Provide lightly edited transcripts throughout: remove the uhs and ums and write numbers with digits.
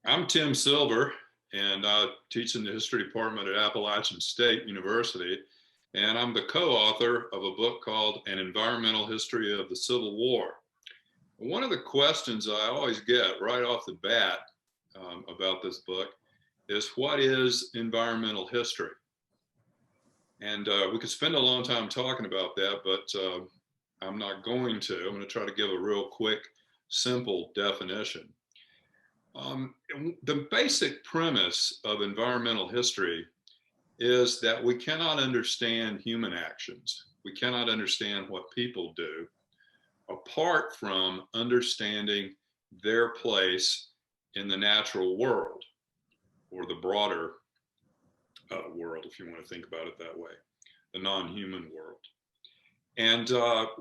I'm Tim Silver, and I teach in the history department at Appalachian State University. And I'm the co-author of a book called An Environmental History of the Civil War. One of the questions I always get right off the bat about this book is, what is environmental history? And we could spend a long time talking about that, but I'm not going to. I'm going to try to give a real quick, simple definition. The basic premise of environmental history is that we cannot understand human actions. We cannot understand what people do apart from understanding their place in the natural world, or the broader world, if you want to think about it that way, the non-human world. And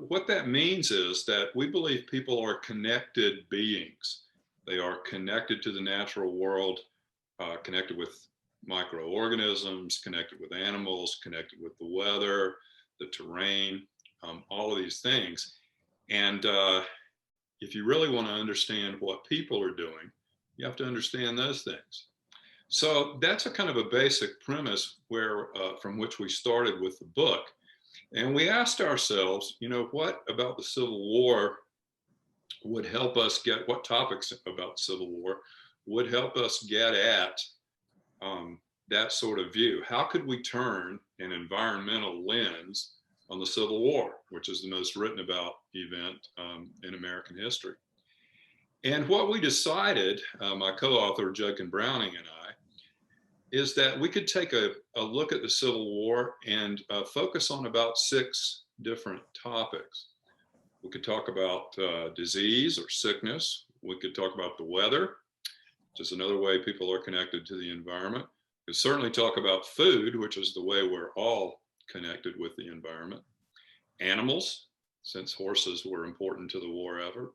what that means is that we believe people are connected beings. They are connected to the natural world, connected with microorganisms, connected with animals, connected with the weather, the terrain, all of these things. And if you really want to understand what people are doing, you have to understand those things. So that's a kind of a basic premise where from which we started with the book. And we asked ourselves, what about the Civil War would help us get, what topics about Civil War would help us get at that sort of view? How could we turn an environmental lens on the Civil War, which is the most written about event in American history? And what we decided, my co-author Judkin and I, is that we could take a look at the Civil War and focus on about 6 different topics. We could talk about disease or sickness. We could talk about the weather, which is another way people are connected to the environment. We could certainly talk about food, which is the way we're all connected with the environment. Animals, since horses were important to the war effort.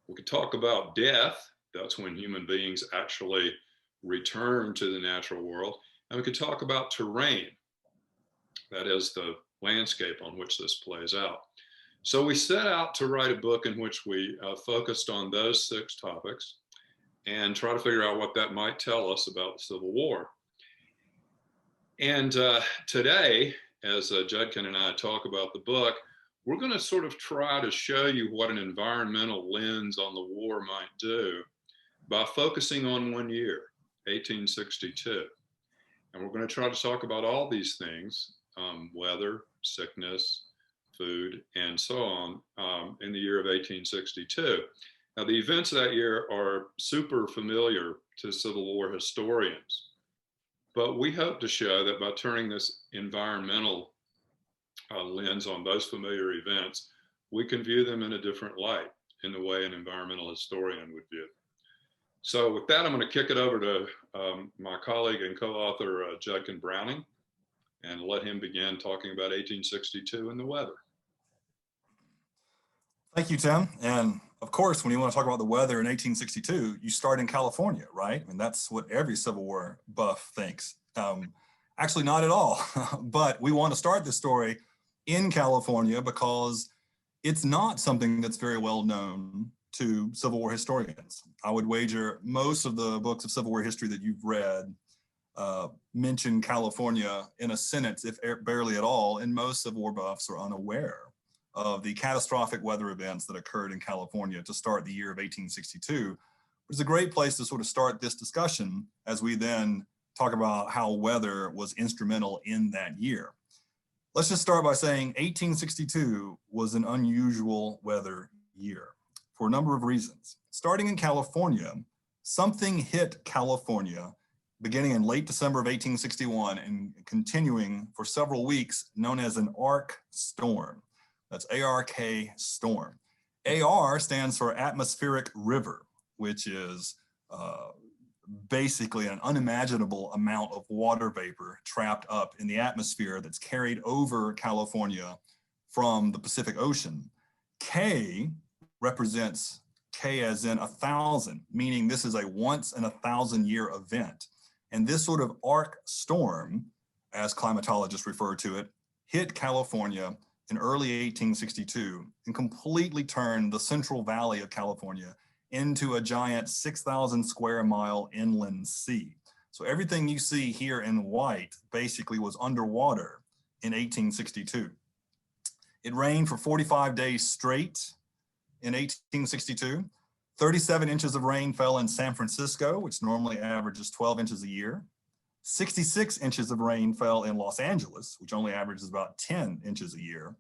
We could talk about death. That's when human beings actually return to the natural world. And we could talk about terrain. That is the landscape on which this plays out. So we set out to write a book in which we focused on those 6 topics and try to figure out what that might tell us about the Civil War. And today, as Judkin and I talk about the book, we're going to sort of try to show you what an environmental lens on the war might do by focusing on one year, 1862. And we're going to try to talk about all these things, weather, sickness, food, and so on, in the year of 1862. Now, the events of that year are super familiar to Civil War historians, but we hope to show that by turning this environmental lens on those familiar events, we can view them in a different light, in the way an environmental historian would view them. So with that, I'm going to kick it over to my colleague and co-author, Judkin Browning, and let him begin talking about 1862 and the weather. Thank you, Tim. And of course, when you want to talk about the weather in 1862, you start in California, right? And that's what every Civil War buff thinks. Actually, not at all. But we want to start this story in California because it's not something that's very well known to Civil War historians. I would wager most of the books of Civil War history that you've read mention California in a sentence, if barely at all, and most Civil War buffs are unaware of the catastrophic weather events that occurred in California to start the year of 1862. It's a great place to sort of start this discussion as we then talk about how weather was instrumental in that year. Let's just start by saying 1862 was an unusual weather year for a number of reasons. Starting in California, something hit California beginning in late December of 1861 and continuing for several weeks, known as an arc storm. That's A-R-K storm. AR stands for atmospheric river, which is basically an unimaginable amount of water vapor trapped up in the atmosphere that's carried over California from the Pacific Ocean. K represents K as in 1,000, meaning this is a once in a 1,000-year event. And this sort of arc storm, as climatologists refer to it, hit California in early 1862 and completely turned the Central Valley of California into a giant 6,000 square mile inland sea. So everything you see here in white basically was underwater in 1862. It rained for 45 days straight in 1862. 37 inches of rain fell in San Francisco, which normally averages 12 inches a year. 66 inches of rain fell in Los Angeles, which only averages about 10 inches a year.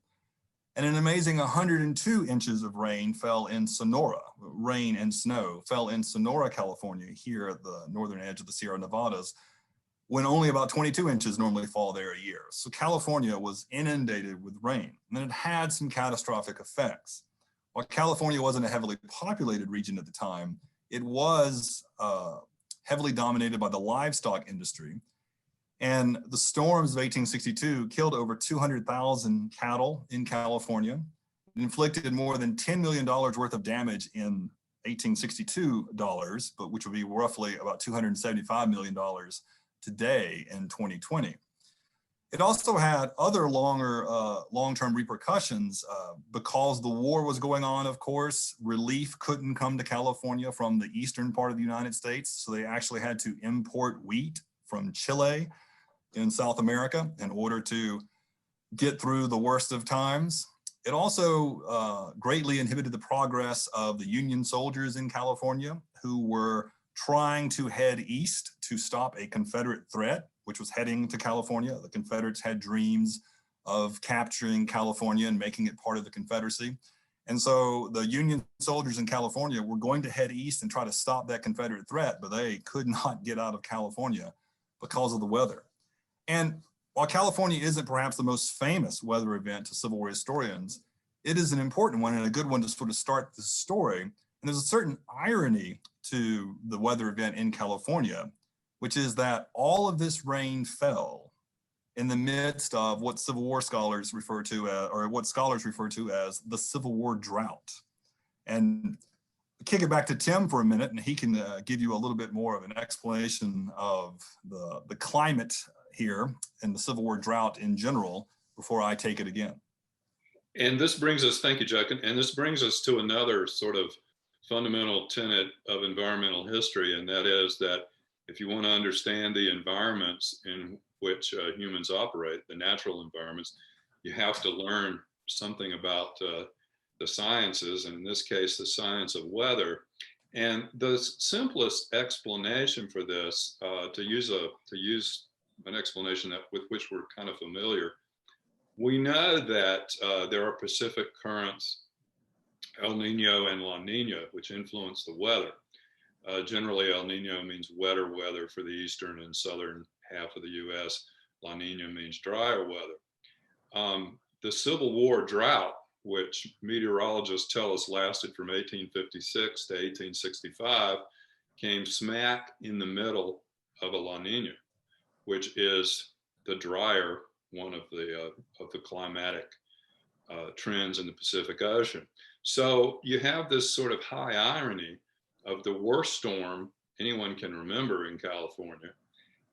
And an amazing 102 inches of rain fell in Sonora. Rain and snow fell in Sonora, California, here at the northern edge of the Sierra Nevadas, when only about 22 inches normally fall there a year. So California was inundated with rain, and then it had some catastrophic effects. While California wasn't a heavily populated region at the time, it was heavily dominated by the livestock industry. And the storms of 1862 killed over 200,000 cattle in California. It inflicted more than $10 million worth of damage in 1862 dollars, but which would be roughly about $275 million today in 2020. It also had other long-term repercussions because the war was going on, of course. Relief couldn't come to California from the eastern part of the United States, so they actually had to import wheat from Chile in South America in order to get through the worst of times. It also greatly inhibited the progress of the Union soldiers in California who were trying to head east to stop a Confederate threat, which was heading to California. The Confederates had dreams of capturing California and making it part of the Confederacy. And so the Union soldiers in California were going to head east and try to stop that Confederate threat, but they could not get out of California because of the weather. And while California isn't perhaps the most famous weather event to Civil War historians, it is an important one and a good one to sort of start the story. And there's a certain irony to the weather event in California, which is that all of this rain fell in the midst of what Civil War scholars refer to, or what scholars refer to as the Civil War drought. And kick it back to Tim for a minute, and he can give you a little bit more of an explanation of the climate here and the Civil War drought in general before I take it again. And this brings us, thank you, Judkin, and this brings us to another sort of fundamental tenet of environmental history, and that is that if you want to understand the environments in which humans operate, the natural environments, you have to learn something about the sciences, and in this case, the science of weather. And the simplest explanation for this, to use an explanation that with which we're kind of familiar, we know that there are Pacific currents, El Nino and La Nina, which influence the weather. Generally, El Nino means wetter weather for the eastern and southern half of the US. La Nina means drier weather. The Civil War drought, which meteorologists tell us lasted from 1856 to 1865, came smack in the middle of a La Nina, which is the drier one of the climatic trends in the Pacific Ocean. So you have this sort of high irony of the worst storm anyone can remember in California,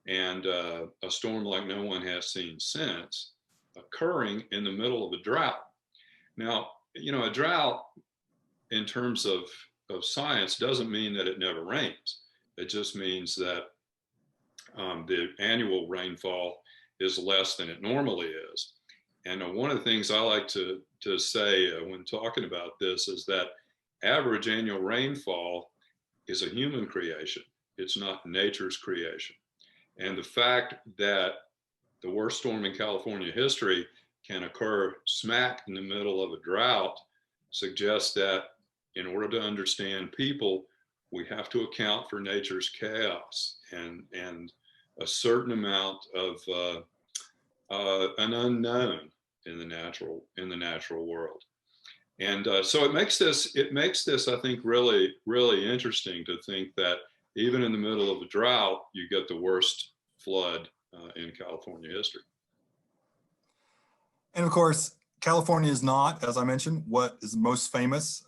and a storm like no one has seen since, occurring in the middle of a drought. Now, you know, a drought in terms of science doesn't mean that it never rains. It just means that the annual rainfall is less than it normally is. And one of the things I like to say when talking about this is that average annual rainfall is a human creation. It's not nature's creation. And the fact that the worst storm in California history can occur smack in the middle of a drought suggests that in order to understand people, we have to account for nature's chaos and a certain amount of an unknown in the natural world. And so it makes this, I think, really, really interesting to think that even in the middle of a drought, you get the worst flood in California history. And of course, California is not, as I mentioned, what is most famous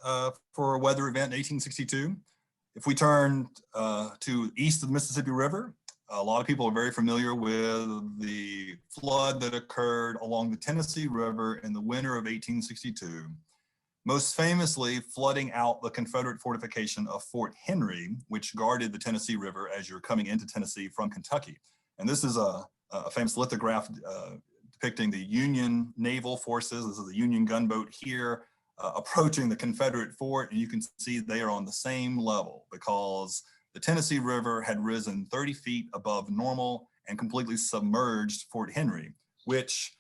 for a weather event in 1862. If we turn to east of the Mississippi River, a lot of people are very familiar with the flood that occurred along the Tennessee River in the winter of 1862. most famously flooding out the Confederate fortification of Fort Henry, which guarded the Tennessee River as you're coming into Tennessee from Kentucky. And this is a famous lithograph depicting the Union naval forces. This is the Union gunboat here approaching the Confederate fort, and you can see they are on the same level because the Tennessee River had risen 30 feet above normal and completely submerged Fort Henry, which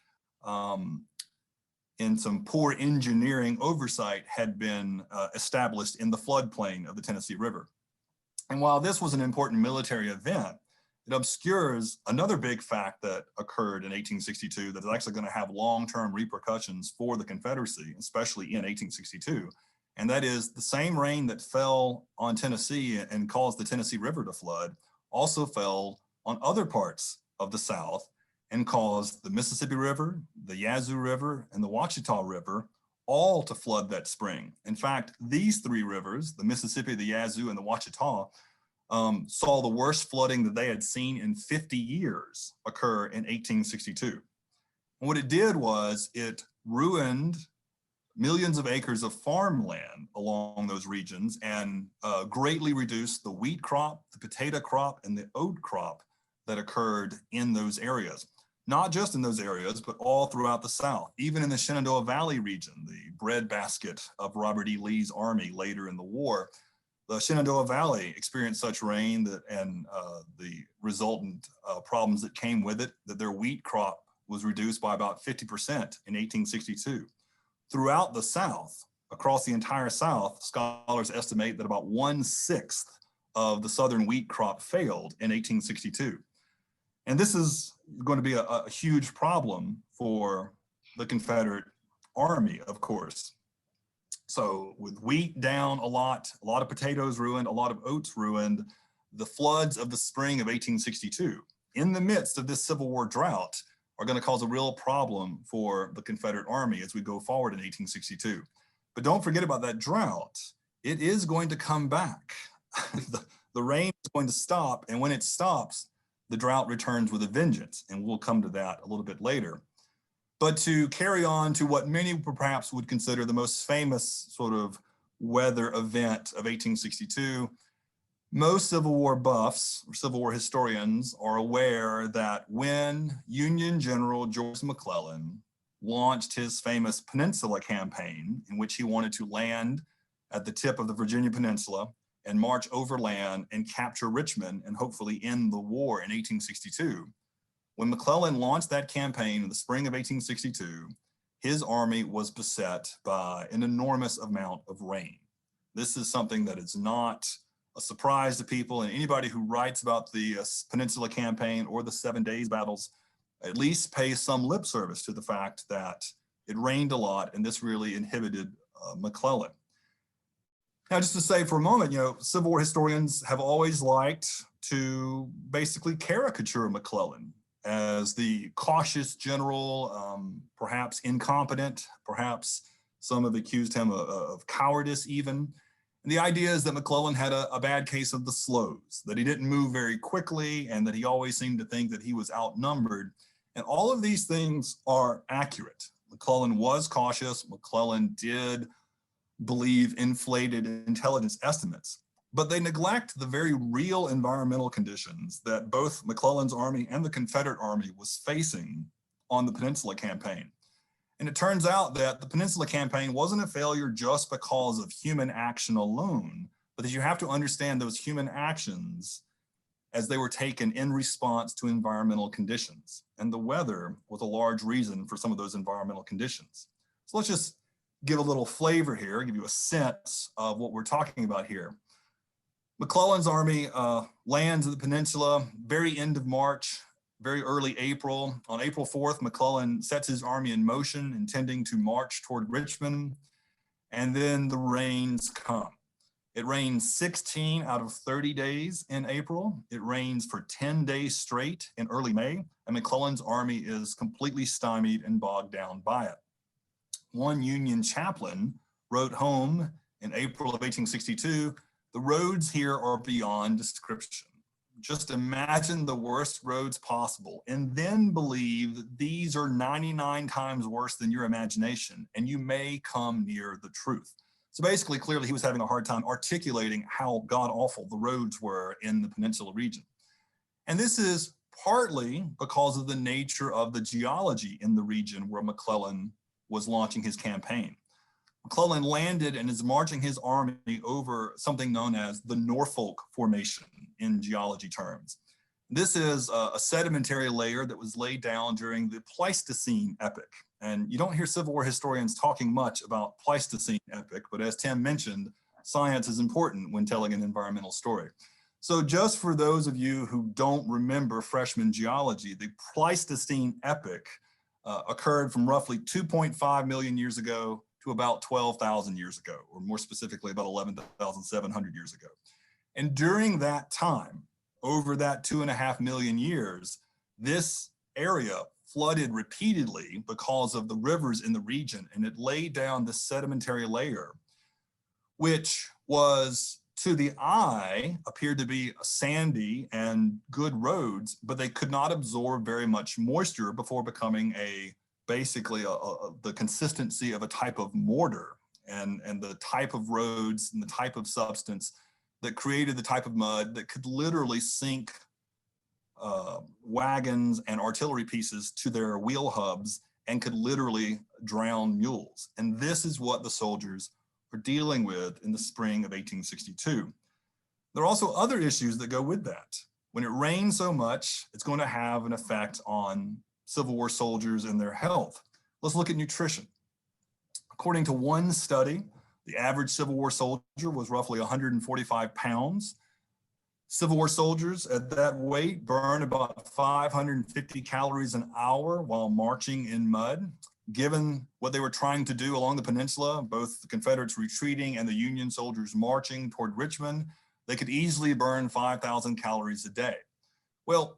in some poor engineering oversight had been established in the floodplain of the Tennessee River. And while this was an important military event, it obscures another big fact that occurred in 1862 that is actually going to have long-term repercussions for the Confederacy, especially in 1862. And that is the same rain that fell on Tennessee and caused the Tennessee River to flood also fell on other parts of the South and caused the Mississippi River, the Yazoo River, and the Ouachita River all to flood that spring. In fact, these three rivers, the Mississippi, the Yazoo, and the Ouachita, saw the worst flooding that they had seen in 50 years occur in 1862. And what it did was it ruined millions of acres of farmland along those regions and greatly reduced the wheat crop, the potato crop, and the oat crop that occurred in those areas. Not just in those areas, but all throughout the South, even in the Shenandoah Valley region, the breadbasket of Robert E. Lee's army later in the war. The Shenandoah Valley experienced such rain that, and the resultant problems that came with it, that their wheat crop was reduced by about 50% in 1862. Throughout the South, across the entire South, scholars estimate that about 1/6 of the Southern wheat crop failed in 1862. And this is going to be a huge problem for the Confederate Army, of course. So with wheat down a lot of potatoes ruined, a lot of oats ruined, the floods of the spring of 1862, in the midst of this Civil War drought, are going to cause a real problem for the Confederate Army as we go forward in 1862. But don't forget about that drought. It is going to come back. The rain is going to stop, and when it stops, the drought returns with a vengeance, and we'll come to that a little bit later. But to carry on to what many perhaps would consider the most famous sort of weather event of 1862, most Civil War buffs or Civil War historians are aware that when Union General George McClellan launched his famous Peninsula campaign, in which he wanted to land at the tip of the Virginia Peninsula and march overland and capture Richmond and hopefully end the war in 1862, when McClellan launched that campaign in the spring of 1862, his army was beset by an enormous amount of rain. This is something that is not a surprise to people, and anybody who writes about the Peninsula campaign or the 7 Days battles at least pays some lip service to the fact that it rained a lot, and this really inhibited McClellan. Now, just to say for a moment, Civil War historians have always liked to basically caricature McClellan as the cautious general, perhaps incompetent, perhaps some have accused him of cowardice even. And the idea is that McClellan had a bad case of the slows, that he didn't move very quickly and that he always seemed to think that he was outnumbered. And all of these things are accurate. McClellan was cautious. McClellan did believe inflated intelligence estimates, but they neglect the very real environmental conditions that both McClellan's army and the Confederate Army was facing on the Peninsula campaign. And it turns out that the Peninsula campaign wasn't a failure just because of human action alone, but that you have to understand those human actions as they were taken in response to environmental conditions. And the weather was a large reason for some of those environmental conditions. So let's just give a little flavor here, give you a sense of what we're talking about here. McClellan's army lands at the Peninsula, very end of March, very early April. On April 4th, McClellan sets his army in motion, intending to march toward Richmond, and then the rains come. It rains 16 out of 30 days in April. It rains for 10 days straight in early May, and McClellan's army is completely stymied and bogged down by it. One Union chaplain wrote home in April of 1862, "The roads here are beyond description. just imagine the worst roads possible and then believe that these are 99 times worse than your imagination, and you may come near the truth. So basically, clearly, he was having a hard time articulating how god-awful the roads were in the Peninsula region. And this is partly because of the nature of the geology in the region where McClellan was launching his campaign. McClellan landed and is marching his army over something known as the Norfolk Formation in geology terms. This is a sedimentary layer that was laid down during the Pleistocene epoch. And you don't hear Civil War historians talking much about Pleistocene epoch, but as Tim mentioned, science is important when telling an environmental story. So just for those of you who don't remember freshman geology, the Pleistocene epoch occurred from roughly 2.5 million years ago to about 12,000 years ago, or more specifically about 11,700 years ago. And during that time, over that 2.5 million years, this area flooded repeatedly because of the rivers in the region, and it laid down this sedimentary layer, which was, to the eye, appeared to be sandy and good roads, but they could not absorb very much moisture before becoming basically the consistency of a type of mortar, and the type of roads and the type of substance that created the type of mud that could literally sink wagons and artillery pieces to their wheel hubs and could literally drown mules. And this is what the soldiers were dealing with in the spring of 1862. There are also other issues that go with that. When it rains so much, it's going to have an effect on Civil War soldiers and their health. Let's look at nutrition. According to one study, the average Civil War soldier was roughly 145 pounds. Civil War soldiers at that weight burn about 550 calories an hour while marching in mud. Given what they were trying to do along the peninsula, both the Confederates retreating and the Union soldiers marching toward Richmond, they could easily burn 5,000 calories a day. Well,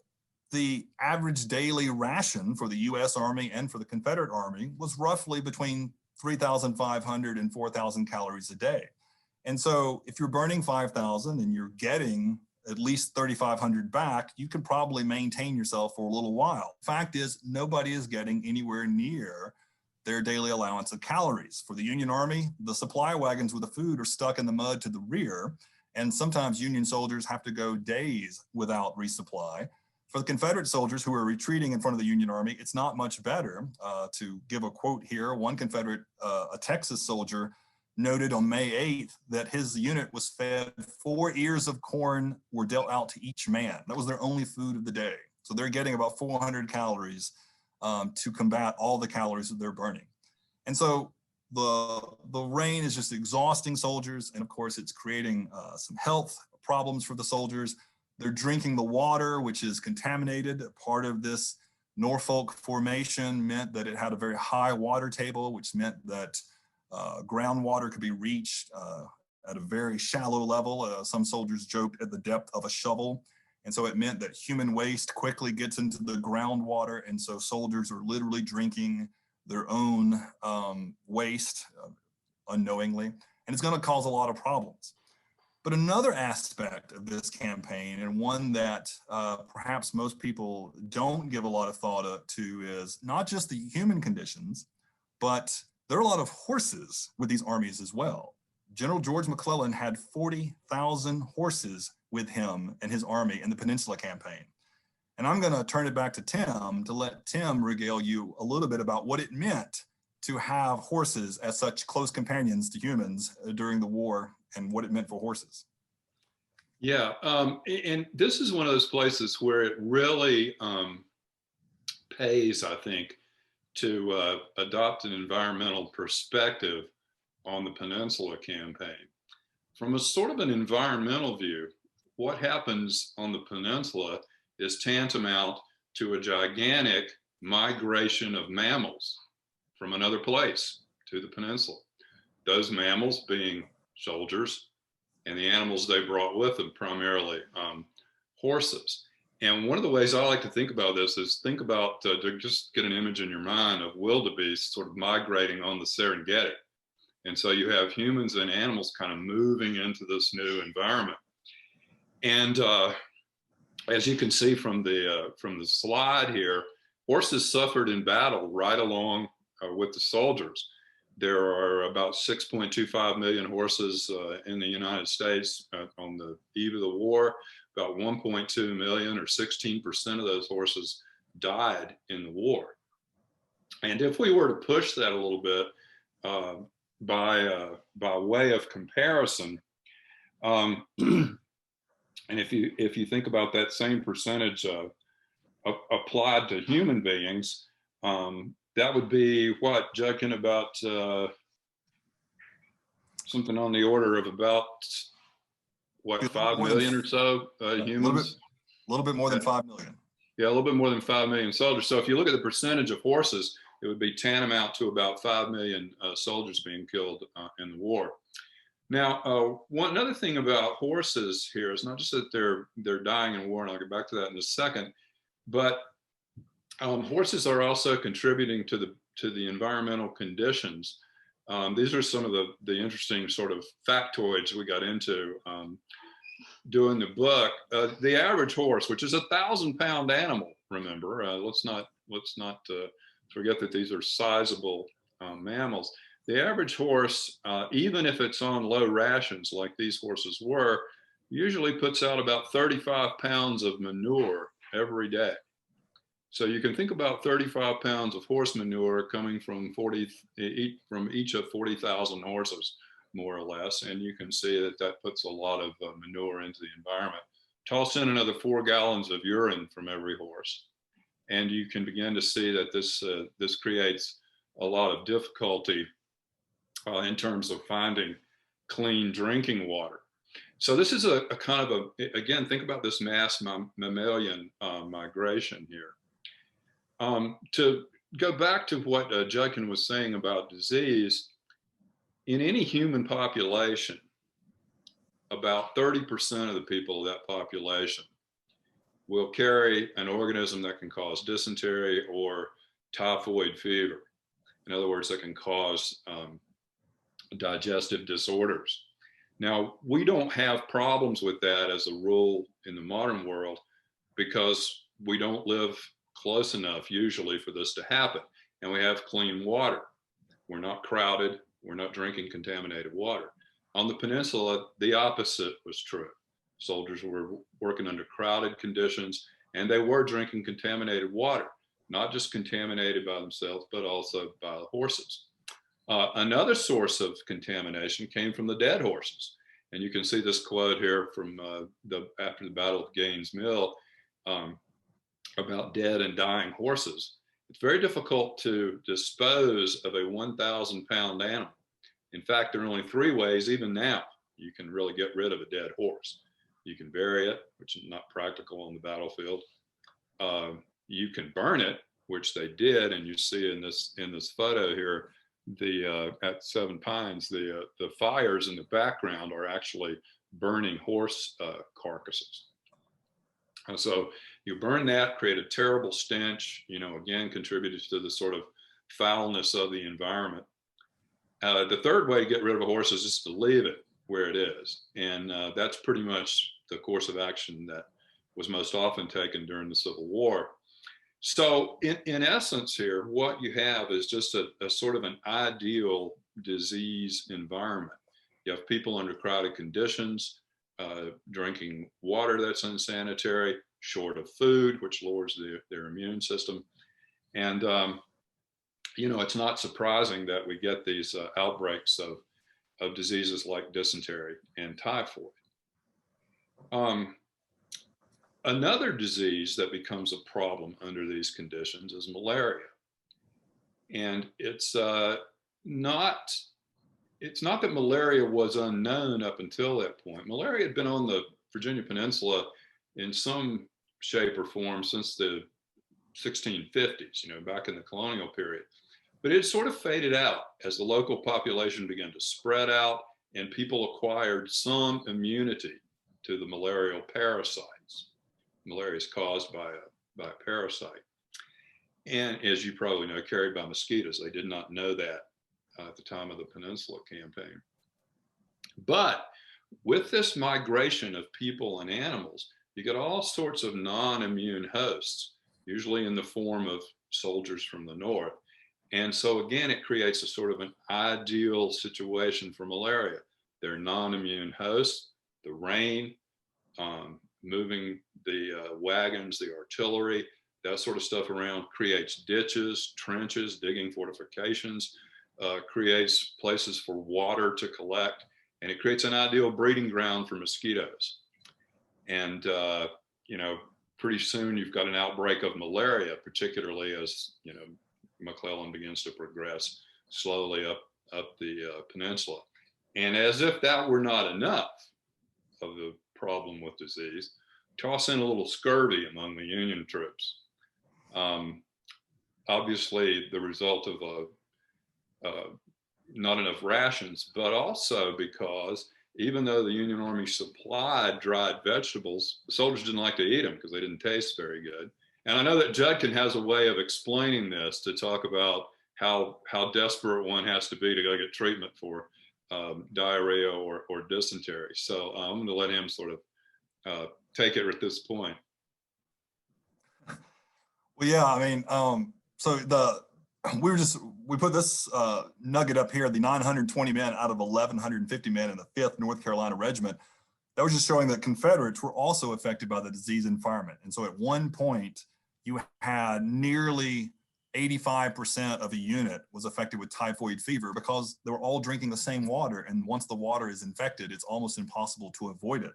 the average daily ration for the US Army and for the Confederate Army was roughly between 3,500 and 4,000 calories a day. And so if you're burning 5,000 and you're getting at least 3,500 back, you can probably maintain yourself for a little while. Fact is, nobody is getting anywhere near their daily allowance of calories. For the Union Army, the supply wagons with the food are stuck in the mud to the rear, and sometimes Union soldiers have to go days without resupply. For the Confederate soldiers who are retreating in front of the Union Army, it's not much better. To give a quote here, one Confederate, a Texas soldier, noted on May 8th that his unit was fed 4 ears of corn were dealt out to each man. That was their only food of the day. So they're getting about 400 calories to combat all the calories that they're burning. And so the rain is just exhausting soldiers. And of course, it's creating some health problems for the soldiers. They're drinking the water, which is contaminated. Part of this Norfolk formation meant that it had a very high water table, which meant that groundwater could be reached at a very shallow level. Some soldiers joked at the depth of a shovel. And so it meant that human waste quickly gets into the groundwater. And so soldiers are literally drinking their own waste unknowingly. And it's going to cause a lot of problems. But another aspect of this campaign, and one that perhaps most people don't give a lot of thought to, is not just the human conditions, but there are a lot of horses with these armies as well. General George McClellan had 40,000 horses with him and his army in the Peninsula campaign. And I'm going to turn it back to Tim to let Tim regale you a little bit about what it meant to have horses as such close companions to humans during the war and what it meant for horses. Yeah, and this is one of those places where it really pays, I think, to adopt an environmental perspective on the Peninsula campaign. From a sort of an environmental view, what happens on the Peninsula is tantamount to a gigantic migration of mammals from another place to the Peninsula. Those mammals being soldiers and the animals they brought with them, primarily horses. And one of the ways I like to think about this is think about, to just get an image in your mind of wildebeest sort of migrating on the Serengeti. And so you have humans and animals kind of moving into this new environment. And as you can see from the slide here, horses suffered in battle right along with the soldiers. There are about 6.25 million horses in the United States on the eve of the war. About 1.2 million, or 16% of those horses, died in the war. And if we were to push that a little bit by way of comparison, and if you think about that same percentage applied to human beings, that would be what, Judkin, about something on the order of about what, 5 million or so humans? A little bit more than 5 million. Yeah, a little bit more than 5 million soldiers. So if you look at the percentage of horses, it would be tantamount to about 5 million soldiers being killed in the war. Now, another thing about horses here is not just that they're dying in war, and I'll get back to that in a second, but horses are also contributing to the environmental conditions. These are some of the interesting sort of factoids we got into doing the book. The average horse, which is a 1,000-pound animal, remember, let's not forget that these are sizable mammals. The average horse, even if it's on low rations like these horses were, usually puts out about 35 pounds of manure every day. So you can think about 35 pounds of horse manure coming from each of 40,000 horses, more or less, and you can see that puts a lot of manure into the environment. Toss in another 4 gallons of urine from every horse, and you can begin to see that this creates a lot of difficulty in terms of finding clean drinking water. So this is a kind of again, think about this mass mammalian migration here. To go back to what Judkin was saying about disease, in any human population, about 30% of the people of that population will carry an organism that can cause dysentery or typhoid fever. In other words, that can cause digestive disorders. Now, we don't have problems with that as a rule in the modern world because we don't live close enough usually for this to happen. And we have clean water. We're not crowded. We're not drinking contaminated water. On the peninsula, the opposite was true. Soldiers were working under crowded conditions, and they were drinking contaminated water, not just contaminated by themselves, but also by the horses. Another source of contamination came from the dead horses. And you can see this quote here from after the Battle of Gaines' Mill about dead and dying horses. It's very difficult to dispose of a 1,000-pound animal. In fact, there are only 3 ways, even now, you can really get rid of a dead horse. You can bury it, which is not practical on the battlefield. You can burn it, which they did, and you see in this photo here, at Seven Pines, the fires in the background are actually burning horse carcasses. So you burn that, create a terrible stench, again, contributed to the sort of foulness of the environment. The third way to get rid of a horse is just to leave it where it is. And that's pretty much the course of action that was most often taken during the Civil War. So in essence here, what you have is just a sort of an ideal disease environment. You have people under crowded conditions, drinking water that's unsanitary, short of food, which lowers their immune system. And, it's not surprising that we get these outbreaks of diseases like dysentery and typhoid. Another disease that becomes a problem under these conditions is malaria. And it's not that malaria was unknown up until that point. Malaria had been on the Virginia Peninsula in some shape or form since the 1650s, back in the colonial period. But it sort of faded out as the local population began to spread out and people acquired some immunity to the malarial parasites. Malaria is caused by a parasite. And as you probably know, carried by mosquitoes. They did not know that at the time of the Peninsula campaign. But with this migration of people and animals, you get all sorts of non-immune hosts, usually in the form of soldiers from the north. And so again, it creates a sort of an ideal situation for malaria. They're non-immune hosts, the rain, moving the wagons, the artillery, that sort of stuff around creates ditches, trenches, digging fortifications, creates places for water to collect, and it creates an ideal breeding ground for mosquitoes. And, pretty soon you've got an outbreak of malaria, particularly as, McClellan begins to progress slowly up the peninsula. And as if that were not enough of the problem with disease, toss in a little scurvy among the Union troops. Obviously, the result of not enough rations, but also because even though the Union Army supplied dried vegetables, the soldiers didn't like to eat them because they didn't taste very good. And I know that Judkin has a way of explaining this to talk about how desperate one has to be to go get treatment for diarrhea or dysentery. So I'm going to let him sort of take it at this point. Well, yeah, I mean, so we put this nugget up here, the 920 men out of 1,150 men in the 5th North Carolina Regiment. That was just showing that Confederates were also affected by the disease environment. And so at one point, you had nearly 85% of a unit was affected with typhoid fever because they were all drinking the same water. And once the water is infected, it's almost impossible to avoid it.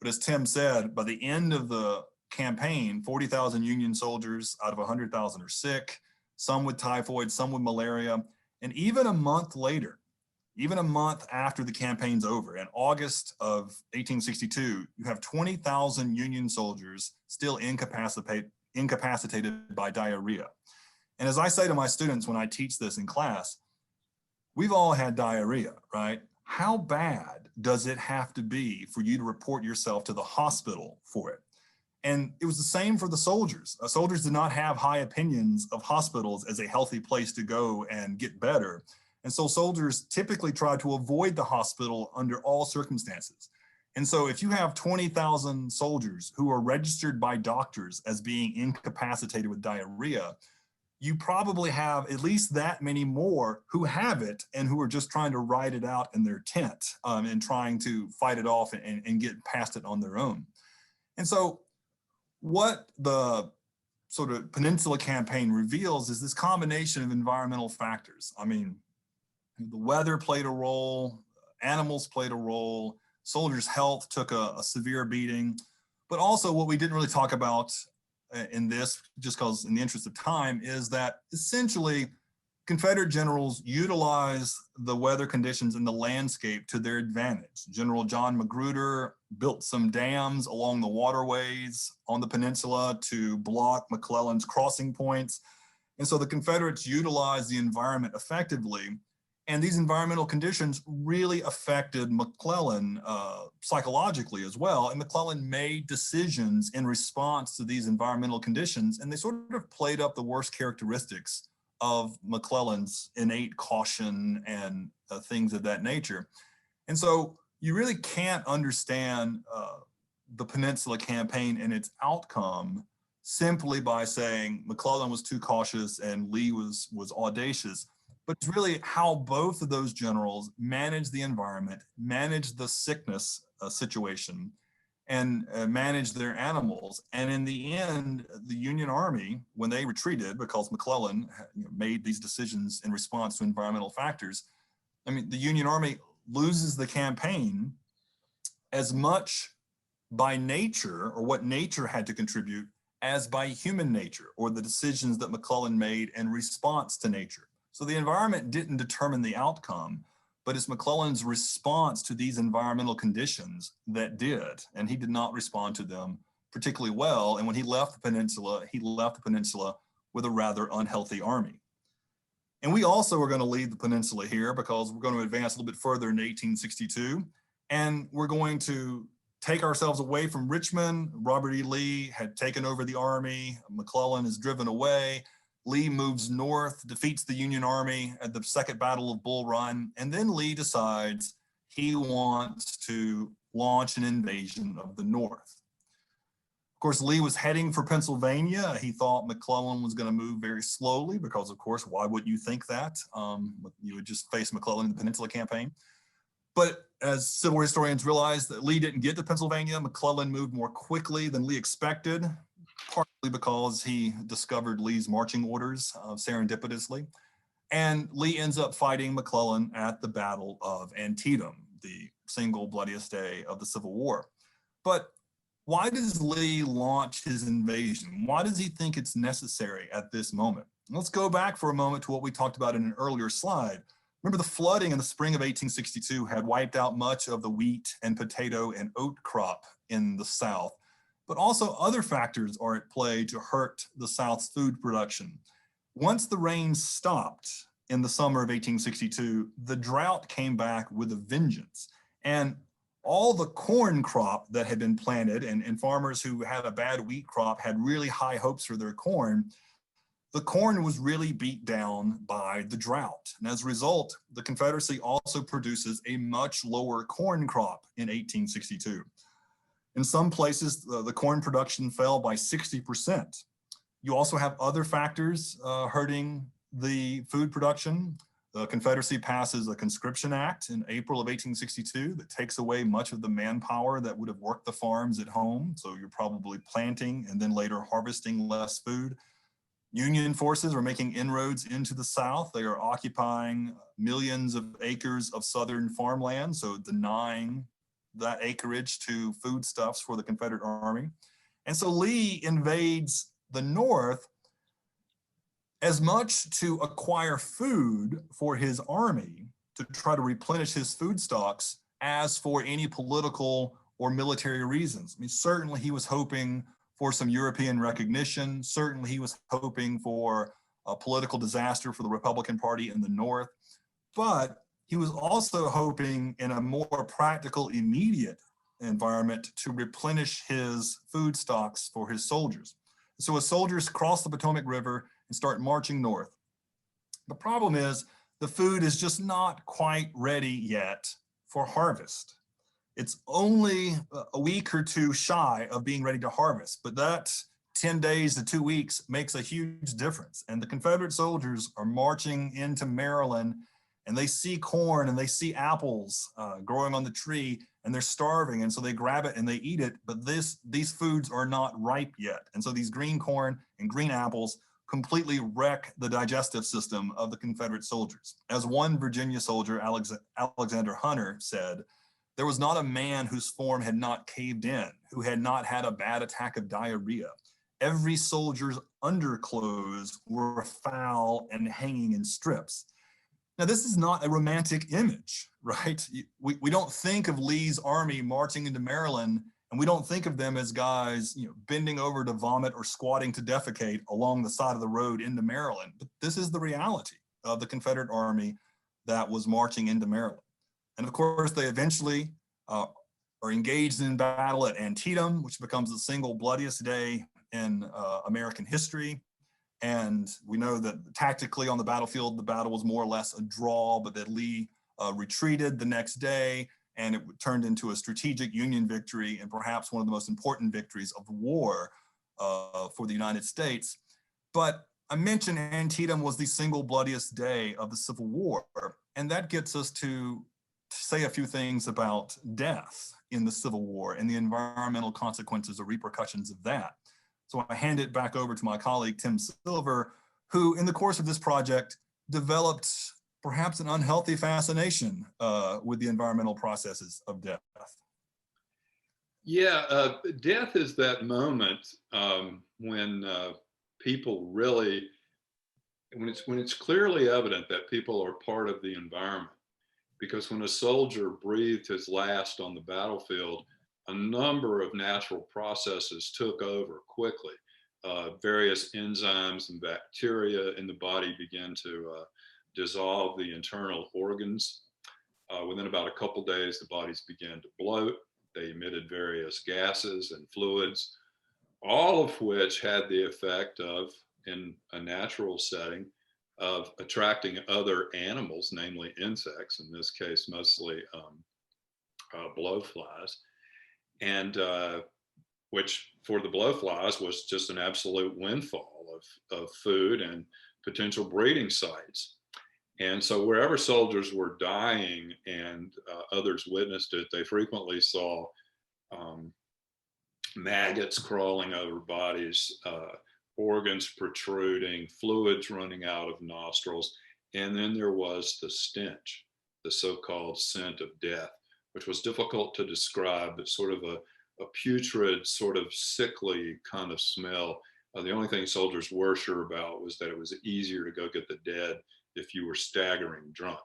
But as Tim said, by the end of the campaign, 40,000 Union soldiers out of 100,000 are sick, some with typhoid, some with malaria. And even a month later, even a month after the campaign's over, in August of 1862, you have 20,000 Union soldiers still incapacitated by diarrhea. And as I say to my students when I teach this in class, we've all had diarrhea, right? How bad does it have to be for you to report yourself to the hospital for it? And it was the same for the soldiers. Soldiers did not have high opinions of hospitals as a healthy place to go and get better. And so soldiers typically try to avoid the hospital under all circumstances. And so if you have 20,000 soldiers who are registered by doctors as being incapacitated with diarrhea, you probably have at least that many more who have it and who are just trying to ride it out in their tent and trying to fight it off and get past it on their own. And so what the sort of Peninsula campaign reveals is this combination of environmental factors. I mean, the weather played a role, animals played a role, soldiers' health took a severe beating, but also what we didn't really talk about in this, just because in the interest of time, is that essentially Confederate generals utilized the weather conditions and the landscape to their advantage. General John Magruder built some dams along the waterways on the peninsula to block McClellan's crossing points. And so the Confederates utilized the environment effectively. And these environmental conditions really affected McClellan psychologically as well. And McClellan made decisions in response to these environmental conditions, and they sort of played up the worst characteristics of McClellan's innate caution and things of that nature. And so you really can't understand the Peninsula campaign and its outcome simply by saying McClellan was too cautious and Lee was audacious. But it's really how both of those generals managed the environment, managed the sickness situation, and managed their animals. And in the end, the Union Army, when they retreated, because McClellan made these decisions in response to environmental factors, I mean, the Union Army loses the campaign as much by nature, or what nature had to contribute, as by human nature, or the decisions that McClellan made in response to nature. So the environment didn't determine the outcome, but it's McClellan's response to these environmental conditions that did, and he did not respond to them particularly well. And when he left the peninsula with a rather unhealthy army. And we also are going to leave the peninsula here because we're going to advance a little bit further in 1862, and we're going to take ourselves away from Richmond. Robert E. Lee had taken over the army. McClellan is driven away. Lee moves north, defeats the Union Army at the Second Battle of Bull Run, and then Lee decides he wants to launch an invasion of the North. Of course, Lee was heading for Pennsylvania. He thought McClellan was going to move very slowly because, of course, why would you think that? You would just face McClellan in the Peninsula campaign. But as civil war historians realized that Lee didn't get to Pennsylvania, McClellan moved more quickly than Lee expected, partly because he discovered Lee's marching orders serendipitously. And Lee ends up fighting McClellan at the Battle of Antietam, the single bloodiest day of the Civil War. But why does Lee launch his invasion? Why does he think it's necessary at this moment? Let's go back for a moment to what we talked about in an earlier slide. Remember, the flooding in the spring of 1862 had wiped out much of the wheat and potato and oat crop in the South, but also other factors are at play to hurt the South's food production. Once the rain stopped in the summer of 1862, the drought came back with a vengeance. And all the corn crop that had been planted, and farmers who had a bad wheat crop had really high hopes for their corn, the corn was really beat down by the drought. And as a result, the Confederacy also produces a much lower corn crop in 1862. In some places, the corn production fell by 60%. You also have other factors hurting the food production. The Confederacy passes a Conscription Act in April of 1862 that takes away much of the manpower that would have worked the farms at home. So you're probably planting and then later harvesting less food. Union forces are making inroads into the South. They are occupying millions of acres of Southern farmland, so denying that acreage to foodstuffs for the Confederate Army. And so Lee invades the North as much to acquire food for his army to try to replenish his food stocks as for any political or military reasons. I mean, certainly he was hoping for some European recognition. Certainly he was hoping for a political disaster for the Republican Party in the North, but he was also hoping in a more practical, immediate environment to replenish his food stocks for his soldiers. So his soldiers cross the Potomac River and start marching north. The problem is the food is just not quite ready yet for harvest. It's only a week or two shy of being ready to harvest, but that 10 days to 2 weeks makes a huge difference. And the Confederate soldiers are marching into Maryland and they see corn and they see apples growing on the tree and they're starving. And so they grab it and they eat it, but these foods are not ripe yet. And so these green corn and green apples completely wreck the digestive system of the Confederate soldiers. As one Virginia soldier, Alexander Hunter, said, there was not a man whose form had not caved in, who had not had a bad attack of diarrhea. Every soldier's underclothes were foul and hanging in strips. Now, this is not a romantic image, right? We don't think of Lee's army marching into Maryland, and we don't think of them as guys, bending over to vomit or squatting to defecate along the side of the road into Maryland. But this is the reality of the Confederate army that was marching into Maryland. And of course, they eventually are engaged in battle at Antietam, which becomes the single bloodiest day in American history. And we know that tactically on the battlefield, the battle was more or less a draw, but that Lee retreated the next day, and it turned into a strategic Union victory and perhaps one of the most important victories of the war for the United States. But I mentioned Antietam was the single bloodiest day of the Civil War, and that gets us to say a few things about death in the Civil War and the environmental consequences or repercussions of that. So I hand it back over to my colleague, Tim Silver, who in the course of this project developed perhaps an unhealthy fascination with the environmental processes of death. Yeah, death is that moment when people really, when it's clearly evident that people are part of the environment. Because when a soldier breathed his last on the battlefield, a number of natural processes took over quickly. Various enzymes and bacteria in the body began to dissolve the internal organs. Within about a couple days, the bodies began to bloat. They emitted various gases and fluids, all of which had the effect of, in a natural setting, of attracting other animals, namely insects, in this case, mostly blowflies. And which for the blowflies was just an absolute windfall of food and potential breeding sites. And so wherever soldiers were dying and others witnessed it, they frequently saw maggots crawling over bodies, organs protruding, fluids running out of nostrils. And then there was the stench, the so-called scent of death, which was difficult to describe, but sort of a putrid, sort of sickly kind of smell. The only thing soldiers were sure about was that it was easier to go get the dead if you were staggering drunk.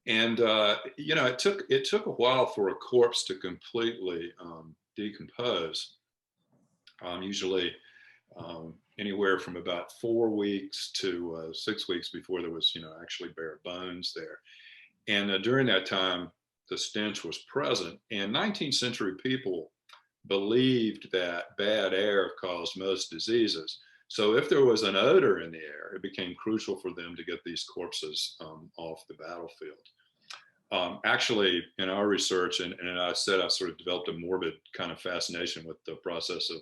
You know, it took a while for a corpse to completely decompose. Usually anywhere from about 4 weeks to 6 weeks before there was, you know, actually bare bones there. And during that time, the stench was present. And 19th century people believed that bad air caused most diseases. So if there was an odor in the air, it became crucial for them to get these corpses off the battlefield. Actually, in our research, and I said I sort of developed a morbid kind of fascination with the process of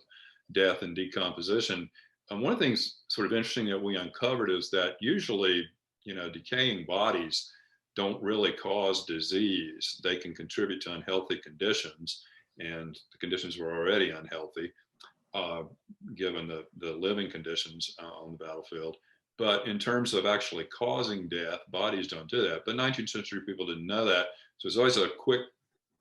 death and decomposition. One of the things sort of interesting that we uncovered is that usually, you know, decaying bodies don't really cause disease. They can contribute to unhealthy conditions, and the conditions were already unhealthy given the living conditions on the battlefield. But in terms of actually causing death, bodies don't do that. But 19th century people didn't know that. So it's always a quick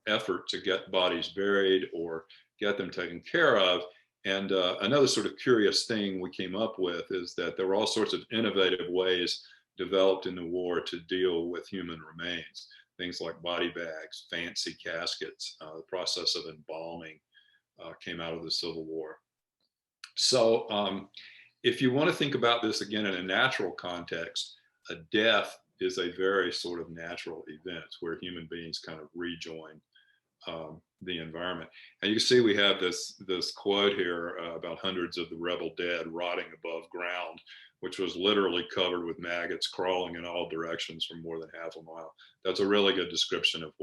effort to get bodies buried or get them taken care of. And another sort of curious thing we came up with is that there were all sorts of innovative ways developed in the war to deal with human remains. Things like body bags, fancy caskets, the process of embalming came out of the Civil War. So if you want to think about this again in a natural context, a death is a very sort of natural event where human beings kind of rejoin the environment. And you can see we have this quote here about hundreds of the rebel dead rotting above ground, which was literally covered with maggots crawling in all directions for more than half a mile. That's a really good description of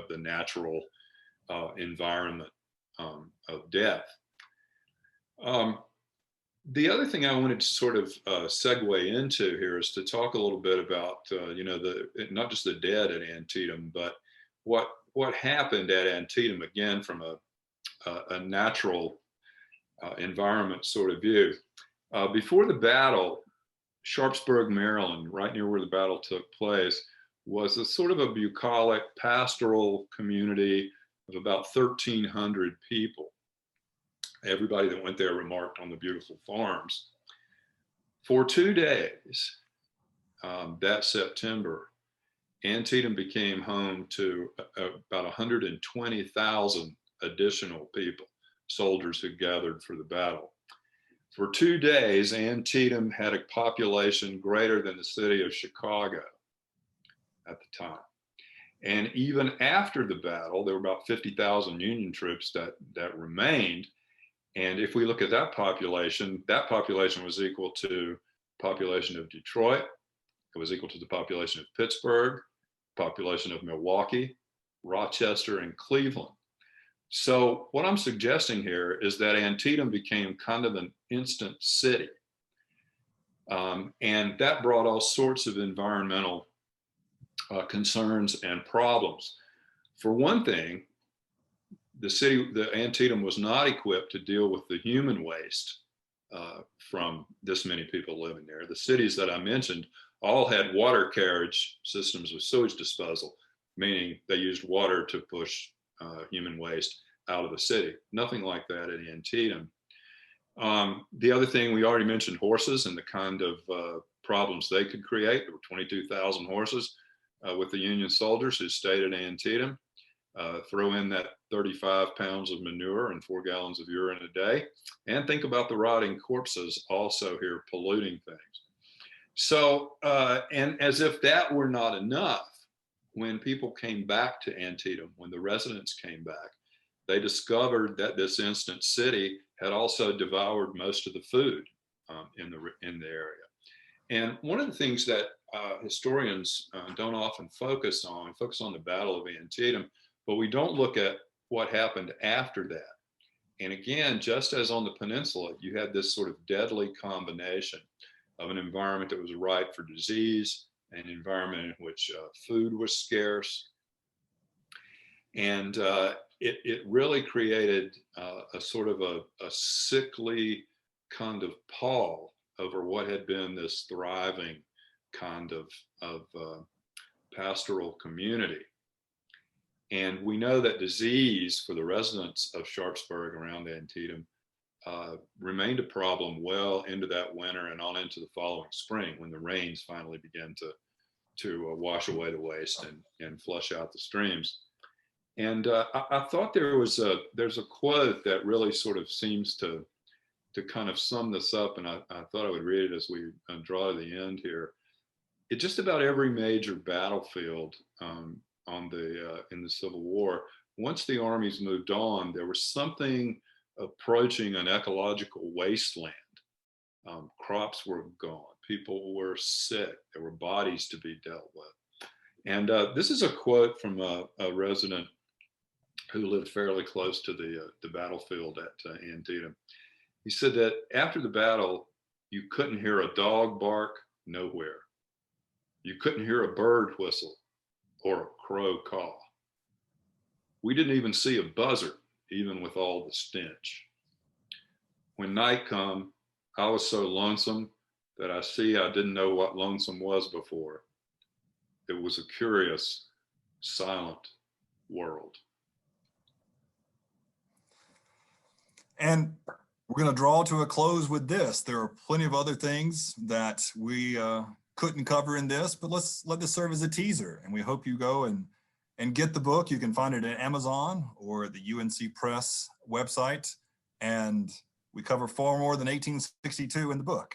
the natural environment of death. The other thing I wanted to sort of segue into here is to talk a little bit about, you know, not just the dead at Antietam, but what happened at Antietam, again, from a natural environment sort of view. Before the battle, Sharpsburg, Maryland, right near where the battle took place, was a sort of a bucolic pastoral community of about 1,300 people. Everybody that went there remarked on the beautiful farms. For 2 days that September, Antietam became home to about 120,000 additional people, soldiers who gathered for the battle. For 2 days, Antietam had a population greater than the city of Chicago at the time. And even after the battle, there were about 50,000 Union troops that remained. And if we look at that population was equal to the population of Detroit. It was equal to the population of Pittsburgh, population of Milwaukee, Rochester, and Cleveland. So what I'm suggesting here is that Antietam became kind of an instant city. And that brought all sorts of environmental concerns and problems. For one thing, the Antietam was not equipped to deal with the human waste from this many people living there. The cities that I mentioned all had water carriage systems with sewage disposal, meaning they used water to push human waste out of the city. Nothing like that at Antietam. The other thing, we already mentioned horses and the kind of problems they could create. There were 22,000 horses with the Union soldiers who stayed at Antietam. Throw in that 35 pounds of manure and 4 gallons of urine a day, and think about the rotting corpses also here polluting things. So, and as if that were not enough, when people came back to Antietam, when the residents came back, they discovered that this instant city had also devoured most of the food in the area. And one of the things that historians don't often focus on the Battle of Antietam, but we don't look at what happened after that. And again, just as on the peninsula, you had this sort of deadly combination of an environment that was ripe for disease, an environment in which food was scarce. And it really created a sort of a sickly kind of pall over what had been this thriving kind of pastoral community. And we know that disease for the residents of Sharpsburg around Antietam remained a problem well into that winter and on into the following spring, when the rains finally began to wash away the waste and flush out the streams. And I thought there's a quote that really sort of seems to kind of sum this up, and I thought I would read it as we draw to the end here. It just about every major battlefield in the Civil War, once the armies moved on, there was something approaching an ecological wasteland. Crops were gone, people were sick, there were bodies to be dealt with. And this is a quote from a resident who lived fairly close to the battlefield at Antietam. He said that after the battle, you couldn't hear a dog bark nowhere. You couldn't hear a bird whistle or a crow caw. We didn't even see a buzzard, even with all the stench. When night come, I was so lonesome that I didn't know what lonesome was before. It was a curious, silent world. And we're going to draw to a close with this. There are plenty of other things that we couldn't cover in this, but let's let this serve as a teaser. And we hope you go and get the book. You can find it at Amazon or the UNC Press website. And we cover far more than 1862 in the book.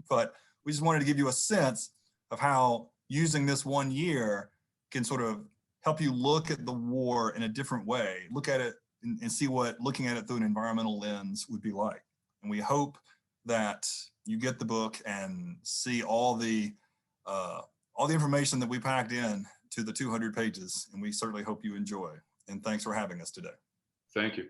But we just wanted to give you a sense of how using this 1 year can sort of help you look at the war in a different way, look at it and see what looking at it through an environmental lens would be like. And we hope that you get the book and see all the information that we packed in to the 200 pages. And we certainly hope you enjoy. And thanks for having us today. Thank you.